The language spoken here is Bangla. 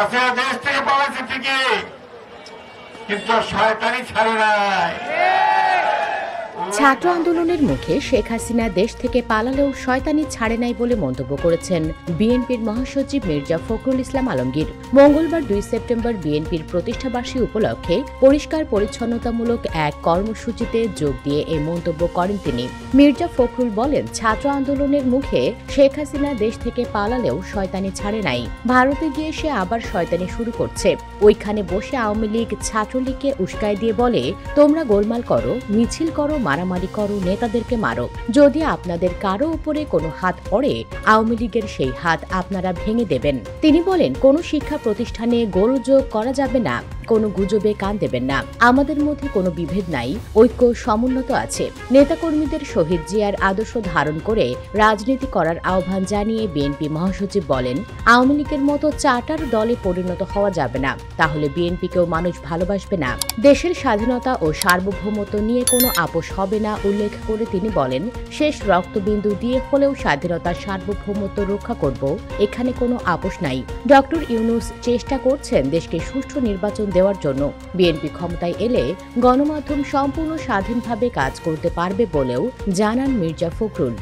হাসিনা দেশ থেকে পালাচ্ছে ঠিকই, কিন্তু শয়তানি ছাড়ে নাই। ছাত্র আন্দোলনের মুখে শেখ হাসিনা দেশ থেকে পালালেও শয়তানি ছাড়ে নাই বলে মন্তব্য করেছেন বিএনপির মহাসচিব মির্জা ফখরুল ইসলাম আলমগীর। মঙ্গলবার 2 সেপ্টেম্বর বিএনপির প্রতিষ্ঠাবার্ষিকী উপলক্ষে পরিষ্কার পরিচ্ছন্নতামূলক এক কর্মসূচিতে যোগ দিয়ে এই মন্তব্য করেন তিনি। মির্জা ফখরুল বলেন, ছাত্র আন্দোলনের মুখে শেখ হাসিনা দেশ থেকে পালালেও শয়তানি ছাড়ে নাই। ভারতে গিয়ে সে আবার শয়তানি শুরু করছে। ওইখানে বসে আওয়ামী লীগ ছাত্রলীগকে উস্কাই দিয়ে বলে, তোমরা গোলমাল করো, মিছিল করো, মারামারি করো, নেতাদেরকে মারো। যদি আপনাদের কারো উপরে কোনো হাত পড়ে, আওয়ামী লীগের সেই হাত আপনারা ভেঙে দেবেন। তিনি বলেন, কোনো শিক্ষা প্রতিষ্ঠানে গোলযোগ করা যাবে না, কোনো গুজবে কান দেবেন না। আমাদের মধ্যে কোনো বিভেদ নাই, ঐক্য সমুন্নত আছে। নেতাকর্মীদের শহীদ জিয়ার আদর্শ ধারণ করে রাজনীতি করার আহ্বান জানিয়ে বিএনপি মহাসচিব বলেন, আওয়ামী লীগের মতো চার্টার দলে পরিণত হওয়া যাবে না, তাহলে বিএনপিকেও মানুষ ভালোবাসবে না। দেশের স্বাধীনতা ও সার্বভৌমত্ব নিয়ে কোনো আপোষ হবে না উল্লেখ করে তিনি বলেন, শেষ রক্তবিন্দু দিয়ে হলেও স্বাধীনতার সার্বভৌমত্ব রক্ষা করব, এখানে কোনো আপোষ নাই। ডক্টর ইউনূস চেষ্টা করছেন দেশকে সুষ্ঠু নির্বাচন দেওয়ার জন্য। বিএনপি ক্ষমতায় এলে গণমাধ্যম সম্পূর্ণ স্বাধীনভাবে কাজ করতে পারবে বলেও জানান মির্জা ফখরুল।